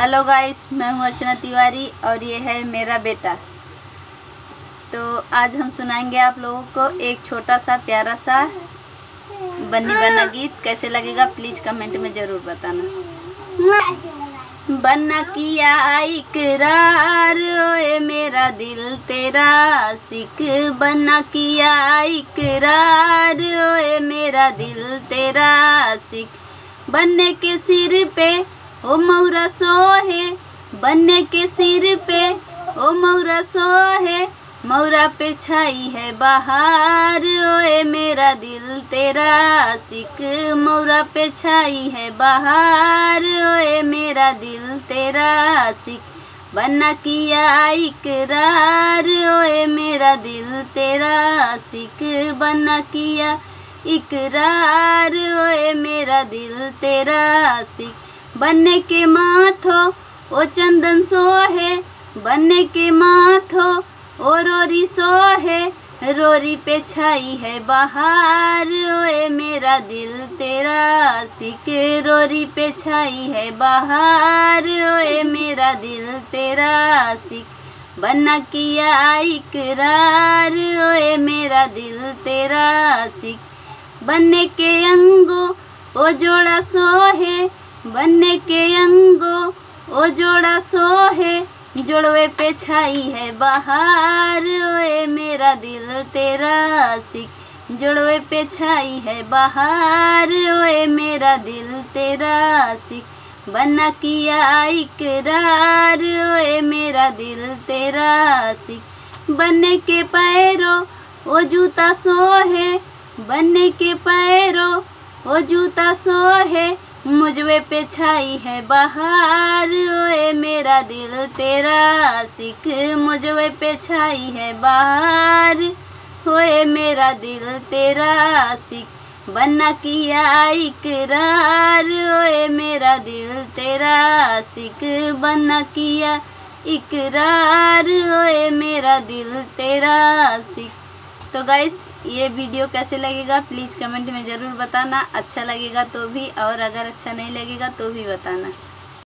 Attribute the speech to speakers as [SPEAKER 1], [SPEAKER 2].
[SPEAKER 1] Hello guys, मैं हूँ अर्चना तिवारी और ये है मेरा बेटा। तो आज हम सुनाएंगे आप लोगों को एक छोटा सा प्यारा सा बन्नी बन्ना गीत। कैसे लगेगा प्लीज़ कमेंट में ज़रूर बताना। बन्ना किया इकरार ओए मेरा दिल तेरा आशिक, बन्ना किया इकरार ओए मेरा दिल तेरा आशिक। बन्ने के सिर पे ओ मौरा सोहे, बन्ने के सिर पे ओ मौरा सोहे, मौरा पे छाई है बहार ओए मेरा दिल तेरा आशिक, मौरा पे छाई है बहार ओए मेरा दिल तेरा आशिक। बन्ना किया इकरार ओए मेरा दिल तेरा आशिक, बन्ना किया इकरार ओए मेरा दिल तेरा आशिक। बन्ने के माथो ओ चंदन सोहे, बन्ने के माथो ओ रोरी सोहे, रोरी पे छाई है बहार ओए मेरा दिल तेरा आशिक, रोरी पे छाई है बहार ओए मेरा दिल तेरा आशिक। बन्ना किया इकरार ओए मेरा दिल तेरा आशिक। बन्ने के अंगो ओ जोड़ा सोहे, बन्ने के अंगो ओ जोड़ा सोहे, जोड़वे पे छाई है बहार ओए मेरा दिल तेरा आशिक, जोड़वे पे छाई है बहार ओए मेरा दिल तेरा आशिक। बन्ना किया इकरार ओए मेरा दिल तेरा आशिक। बन्ने के पैरों ओ जूता सोहे, बन्ने के पैरों ओ जूता सोहे, मुझवे पे छाई है बहार ओए मेरा दिल तेरा आशिक, मुझवे पे छाई है बहार ओए मेरा दिल तेरा आशिक। बन्ना किया इकरार ओए मेरा दिल तेरा आशिक, बन्ना किया इकरार ओए मेरा दिल तेरा आशिक। तो गाइस, ये वीडियो कैसे लगेगा प्लीज़ कमेंट में ज़रूर बताना। अच्छा लगेगा तो भी, और अगर अच्छा नहीं लगेगा तो भी बताना।